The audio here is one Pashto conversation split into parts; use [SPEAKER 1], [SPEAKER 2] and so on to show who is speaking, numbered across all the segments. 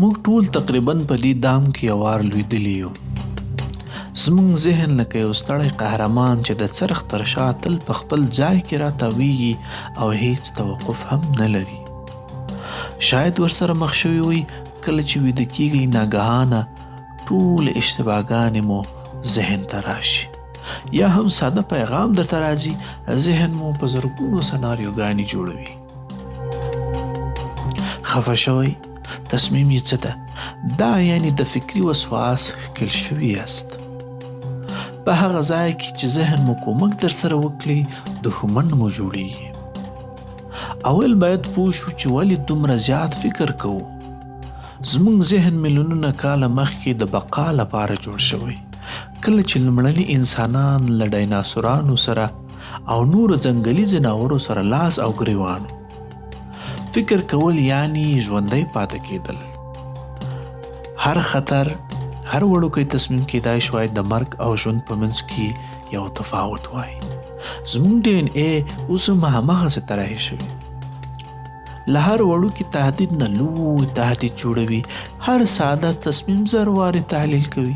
[SPEAKER 1] موږ ټول تقریبا په دې دام کې یو وار لوېدلي یو. زموږ ذهن لکه یو ستړی قهرمان چې د څرخ تر شا تل په خپل ځای کې راتاویږي او هیڅ توقف هم نه لري. شاید ورسره مخ شوي وي کله چې ویده کېږئ ناګهانه ټولې اشتباهګانې مو ذهن ته راشي، یا هم ساده پیغام درته راځي، ذهن مو په زرګونو سناریوګانې جوړوي. خفه شوی تصمیم یې څه ده؟ دا یعنی د فکري وسواس ښکل شوي یاست. په هغه ځای کې چې ذهن مو کومک در سره وکړي دښمن مو جوړیږي. اول باید پوه شو چې ولې دومره زیات فکر کوو. زموږ ذهن میلیونونه کاله مخکې د بقا لپاره جوړ شوی. کله چې لومړني انسانان له ډایناسورانو سره او نورو ځنګلي ځناورو سره لاس او ګریوان فکر کول یعنی ژوندی پاتې کېدل. هر خطر، هر وړوکی تصمیم کېدای شوی د مرګ او ژوند په منځ کې یو تفاوت وای. زموږ ډي ان اے اوس هم هماغسې طرحې شوي. له هر وړوکي تهدید نه لوی تهدید جوړوي. هر ساده تصمیم زر وارې تحلیل کوي،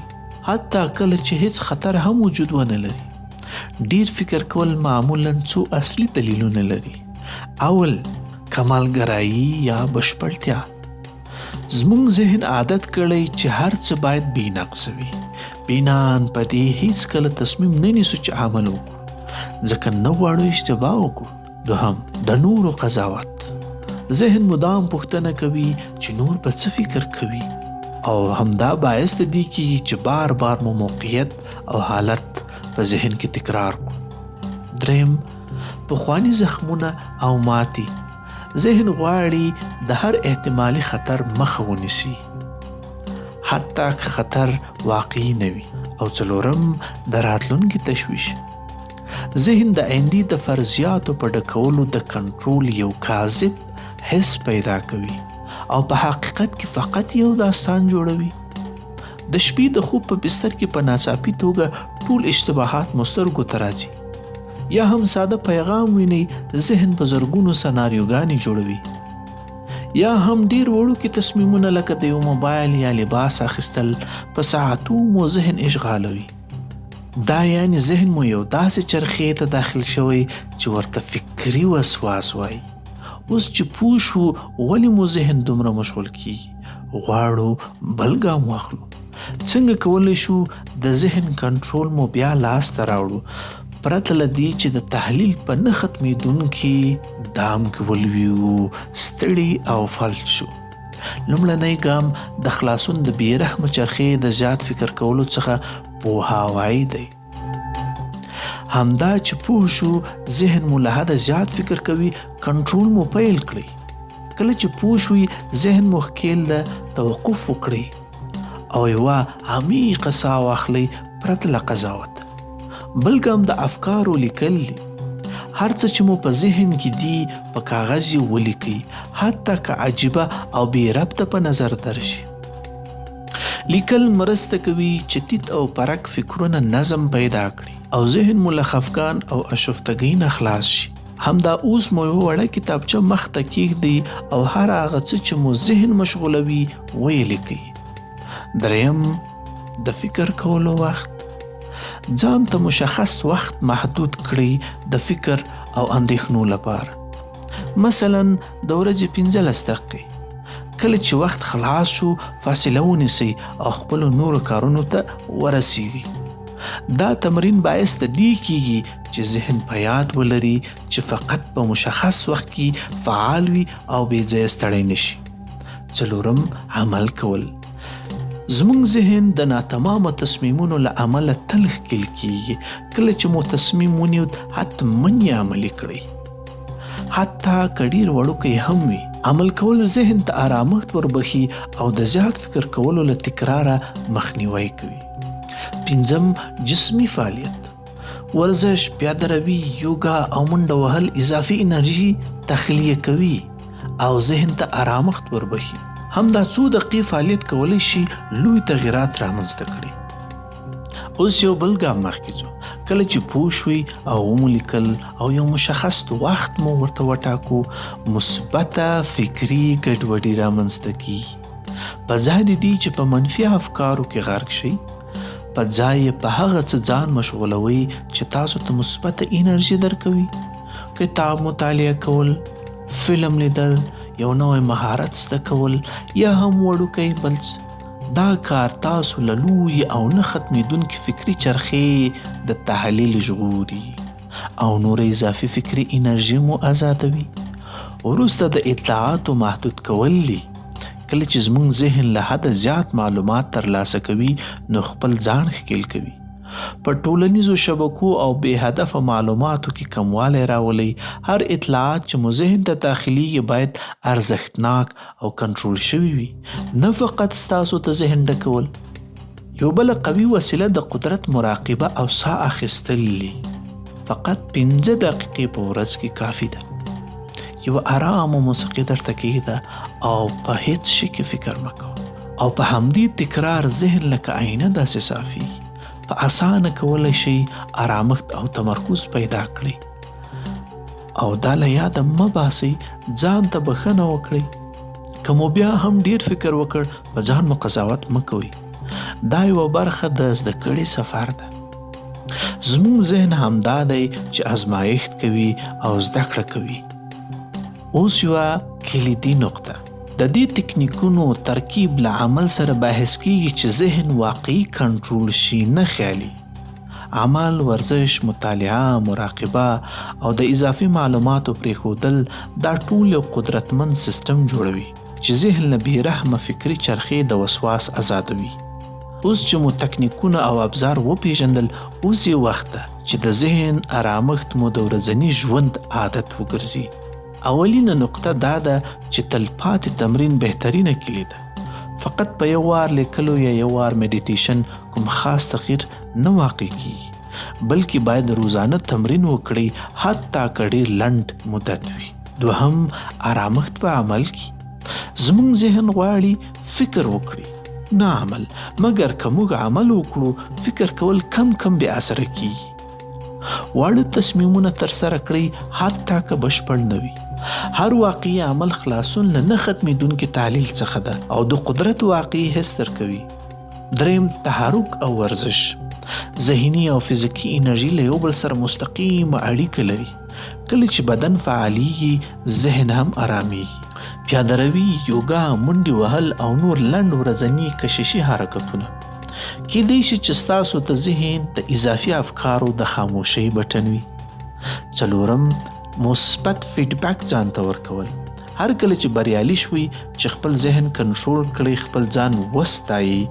[SPEAKER 1] حتی کله چې هیڅ خطر هم وجود ونه لري. ډیر فکر کول معمولا څو اصلي دلیلونه لري. اول، کمالګرایي یا بشپړتیا. زموږ ذهن عادت کړی چې هر څه باید بې نقصه وي. بنان په دې هیڅ کله تصمیم نه نیسو چې عمل وکړو، ځکه نه غواړو اشتباه وکړو. دوهم، د نورو قضاوت. ذهن مدام پوښتنه کوي چې نور په څه فکر کوي، او همدا باعث د دې کېږي چې بار بار مو موقعیت او حالت په ذهن کې تکرار کړو. دریم، پخواني زخمونه او ماتې. ذهن غواړي د هر احتمالي خطر مخه ونیسي، حتی که خطر واقعي نه وي. او څلورم، د راتلونکي تشویش. ذهن د آیندې د فرضیاتو په ډکولو د کنټرول یو کاذب حس پیدا کوي او په حقیقت کې فقط یو داستان جوړوي. د شپې د خوب په بستر کې په ناڅاپي توګه ټول اشتباهات مو سترګو ته راځي. یا هم ساده پیغام ویني، ذهن په زرګونو سناریوګانې جوړوي. یا هم ډیر وړوکي تصمیمونه لکه د یو موبایل یا لباس اخیستل په ساعتو مو ذهن اشغالوي. دا یعنی ذهن مو یو داسې چرخې ته داخل شوی چې ورته فکري وسواس وایي. اوس چې پوه شو ولې مو ذهن دومره مشغول کیږي، غواړو بل ګام واخلو. څنګه کولی شو د ذهن کنټرول مو بیا لاس ته راوړو، پرته له دې چې د تحلیل په نه ختمېدونکي دام کې ولویو، ستړي او فلج شو. لومړنی ګام د خلاصون د بېرحمه چرخې د زیات فکر کولو څخه پوهاوی دی. همدا چې پوه شو ذهن مو له حده زیات فکر کوي، کنټرول مو پیل کړئ. کله چې پوه شوي ذهن مو ښکیل ده، توقف وکړئ او یوه عمیقه ساه واخلئ پرته له قضاوت. بل ګام د افکارو لیکل دي. هر څه چې مو په ذهن کې دي په کاغذ یې ولیکئ، حتی که عجیبه او بې ربطه په نظر درشي. لیکل مرسته کوي چې تیت او پرک فکرونه نظم پیدا کړي او ذهن مو له خفګان او اشفتګۍ نه خلاص شي. همدا اوس مو یوه وړه کتابچه مخ ته کیږدئ او هر هغه څه چې مو ذهن مشغولوي ویې لیکئ. دریم، د فکر کولو وخت. ځان ته مشخص وخت محدود کړئ د فکر او اندېښنو لپاره. مثلا د ورځې 15 دقیقې. کله چې وخت خلاص شو فاصله ونیسئ او خپلو نورو کارونو ته ورسیږئ. دا تمرین باعث د دې کیږي چې ذهن په یاد ولري چې فقط په مشخص وخت کې فعال وي او بې ځایه ستړی نشي. څلورم، عمل کول. زموږ ذهن د ناتمامه تصمیمونو له امله تل ښکیل کیږي. کله چې مو تصمیم ونیود حتماً یې عملي کړئ، حتی که ډیر وړوکی هم وي. عمل کول ذهن ته آرامښت وربخي او د زیات فکر کولو له تکراره مخنیوی کوي. پنځم، جسمي فعالیت. ورزش، پیاده روي، یوګا او منډه وهل اضافي انرژي تخلیه کوي او ذهن ته آرامښت وربخي. همدا څو دقیقې فعالیت کولی شي لوی تغیرات رامنځته کړي. اوس یو بل ګام مخکې ځو. کله چې پوه شوي او ومو لیکل او یو مشخص وخت مو ورته وټاکو، مثبته فکري ګډوډي رامنځته کیږي. په ځای د دې چې په منفي افکارو کې غرق شي، په ځای یې په هغه څه ځان مشغولوي چې تاسو ته مثبت انرژي درکوي. کتاب مطالعه کول، فلم لیدل، یو نوی مهارت زده کول یا هم وړوکی بل څه. دا کار تاسو له لوی او نه ختمېدونکي فکري چرخې د تحلیل ژغوري او نور اضافي فکري انرژي مو ازادوي. وروسته د اطلاعاتو محدود کول دي. کله چې زموږ ذهن له حده زیات معلومات ترلاسه کوي نو خپل ځان ښکېل کوي. په ټولنیزو شبکو او بې هدفه معلوماتو کې کموالی راولئ. هر اطلاعات چې مو ذهن ته داخلیږي باید ارزښتناک او کنټرول شوي وي، نه فقط ستاسو ته ذهن ډکول. یو بله قوي وسیله د قدرت مراقبه او ساه اخیستل دي. فقط 15 دقیقې په ورځ کې کافي ده. یو آرامه موسیقي درته کېږده او په هیڅ شي کې فکر مه کوه، او په همدې تکرار ذهن لکه آینه داسې صافي. په اسانه کولی شي آرامښت او تمرکز پیدا کړئ. او دا له یاده مه باسئ، ځان ته بښنه وکړئ. که مو بیا هم ډیر فکر وکړ په ځان مو قضاوت مه کوئ. دا یوه برخه د زده کړې سفر ده. زموږ ذهن همدا دی چې ازمایښت کوي او زده کړه کوي. اوس یوه کلیدي نقطه. د دې تکنیکونو ترکیب له عمل سره بحث کیږي چې ذهن واقعي کنټرول شي، نه خیالي. عمل، ورزش، مطالعه، مراقبه او د اضافي معلوماتو پرېښودل دا ټول یو قدرتمند سیستم جوړوي چې ذهن له بېرحمه فکري چرخې د وسواس ازادوي. اوس چې مو تکنیکونه او ابزار وپېژندل، اوس یې وخت ده چې د ذهن آرامښت مو د ورځني ژوند عادت وګرځي. اولینه نقطه دا ده چې تلپاتې تمرین بهترینه کلي ده. فقط په یو وار لیکلو یا یو وار میډیټیشن کوم خاص تغییر نه واقع کیږي، بلکې باید روزانه تمرین وکړئ، حتی که ډېر لنډ مدت وي. دوهم، آرامښت په عمل کې. زموږ ذهن غواړي فکر وکړي، نه عمل. مګر که موږ عمل وکړو، فکر کول کم بې اثره کیږي. واړه تصمیمونه ترسره کړئ، حتی که بشپړ نه وي. هر واقعي عمل خلاصون له نه ختمېدونکي تحلیل څخه ده او د قدرت واقعي حس درکوي. دریم، تحرک او ورزش. ذهني او فزیکي انرژي له یو بل سره مستقیمه اړیکه لري. کله چې بدن فعالیږي، ذهن هم آرامیږي. پیاده روي، یوګا، منډې وهل او نور لنډ ورځني کششي حرکتونه کیدای شي چې ستاسو ته ذهن د اضافي افکارو د خاموشۍ بټن وي. څلورم، مثبت فیډبک ځان ته ورکول. هر کله چې بریالي شوي چې خپل ذهن کنټرول کړئ، خپل ځان وستایي.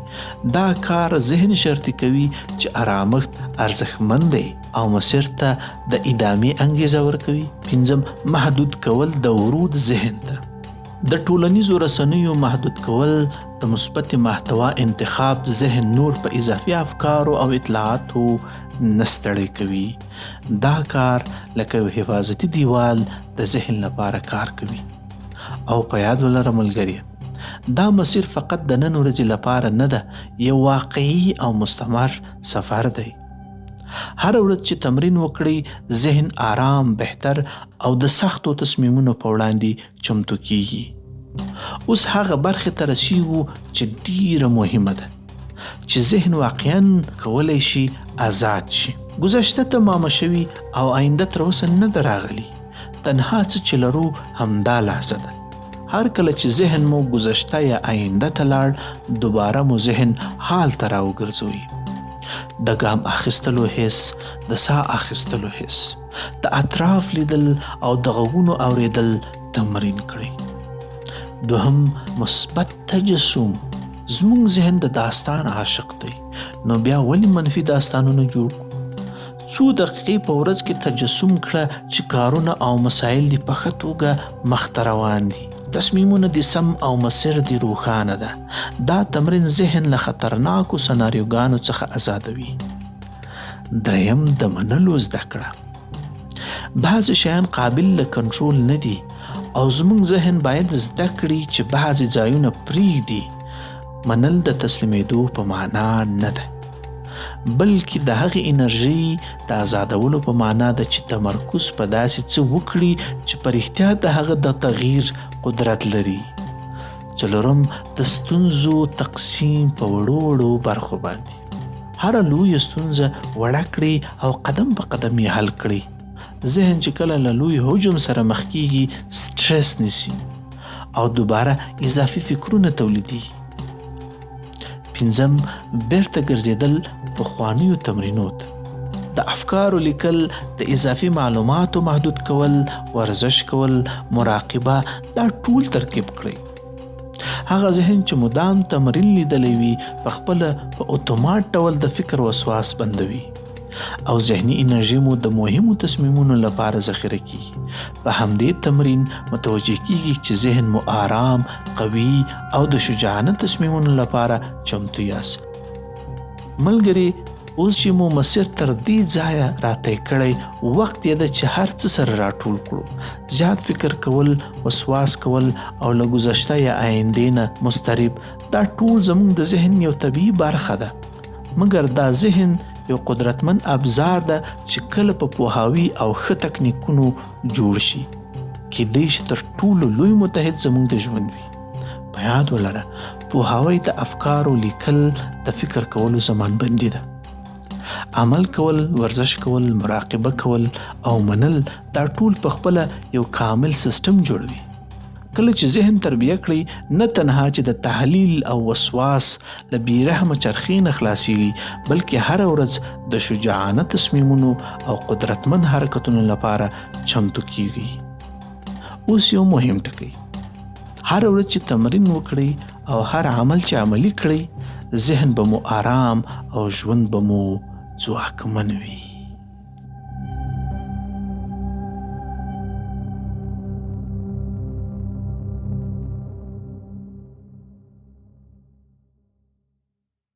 [SPEAKER 1] دا کار ذهن شرطي کوي چې آرامښت ارزښتمند دی او مسیر ته د ادامې انګیزه ورکوي. پنځم، محدود کول د ورود ذهن ته. د ټولنیزو رسنیو محدود کول، د مثبت محتوا انتخاب ذهن نور په اضافي افکارو او اطلاعاتو نستړی کوي. دا کار لکه یو حفاظتي دیوال د ذهن لپاره کار کوي. او په یاد ولره ملګریه، دا مسیر فقط د نن ورځې لپاره نه ده، یو واقعي او مستمر سفر دی. هر ورځ چې تمرین وکړئ، ذهن آرام، بهتر او د سختو تصمیمونو په وړاندې چمتو کیږي. اوس هغه برخې ته رسیږو چې ډیره مهمه ده، چې ذهن واقعا کولی شي آزاد شي. گذشته تمامه شوي او آینده تر اوسه نه ده راغلي. تنها څه چې لرو همدا لحظه ده. هر کله چې ذهن مو گذشته یا آینده ته لاړ، دوباره مو ذهن حال ته راوګرځوي. د ګام اخیستلو حس، د ساه اخیستلو حس، د اطراف لیدل او د غږونو اوریدل تمرین کړئ. دوهم، مثبت تجسم. زموږ ذهن د داستان عاشق دی، نو بیا ولې منفي داستانونه جوړ کړو؟ څو دقیقې په ورځ کې تجسم کړه چې کارونه او مسایل دې په ښه توګه مخته روان دي، تصمیمونه دې سم او مسیر دې روښانه ده. دا تمرین ذهن له خطرناکو سناریوګانو څخه آزادوي. دریم، د منلو زده کړه. بعضې شیان قابل له کنټرول نه دي او زموږ ذهن باید زده کړي چې بعضې ځایونه پرېږدي. منل د تسلیمېدو په معنا نه ده، بلکې د هغې انرژي د آزادولو په معنا ده چې تمرکز په داسې څه وکړي چې په رښتیا د هغه د تغییر قدرت لري. څلورم د ستونزو تقسیم په وړو وړو برخو باندې. هره لویه ستونزه وړه کړي او قدم په قدم یې حل کړي. ذهن چې کله له لوی هجوم سره مخ کیږي سټرس نیسي او دوباره اضافي فکرونه تولیدېږي. پنځم بیرته ګرځېدل پخوانیو تمرینو ته. د افکارو لیکل، د اضافي معلوماتو محدود کول، ورزش کول، مراقبه، دا ټول ترکیب کړئ. هغه ذهن چې مدام تمرین لیدلی وي په خپله په اتومات ډول د فکر وسواس بندوي او ذهني انرژي مو د مهمو تصمیمونو لپاره ذخیره کیږي. په همدې تمرین متوجه کیږي چې ذهن مو آرام، قوي او د شجاعانه تصمیمونو لپاره چمتو یاست. ملګري، اوس چې مو مسیر تر دې ځایه راطی کړی، وخت یې ده چې هر څه سره راټول کړو. زیات فکر کول، وسواس کول او له گذشته یا آیندې نه مضطرب، دا ټول زموږ د ذهن یو طبیعي برخه ده. مګر دا ذهن یو قدرتمن ابزار ده چې کله په پوهاوي او ښه تکنیکونو جوړ شي کیدای شي تر ټولو لوی متحد زموږ د ژوند وي. په یاد ولره، پوهاوی د افکارو لیکل د فکر کولو زمان بندي ده. عمل کول، ورزش کول، مراقبه کول او منل، دا ټول په خپله یو کامل سیستم جوړوي. کله چې ذهن تربیه کړئ، نه تنها چې د تحلیل او وسواس له بېرحمه چرخې نه خلاصېږي، بلکې هره ورځ د شجاعانه تصمیمونو او قدرتمن حرکتونو لپاره چمتو کیږي. اوس یو مهم ټکی، هره ورځ چې تمرین وکړئ او هر عمل چې عملي کړئ، ذهن به مو آرام او ژوند به مو ځواکمن وي.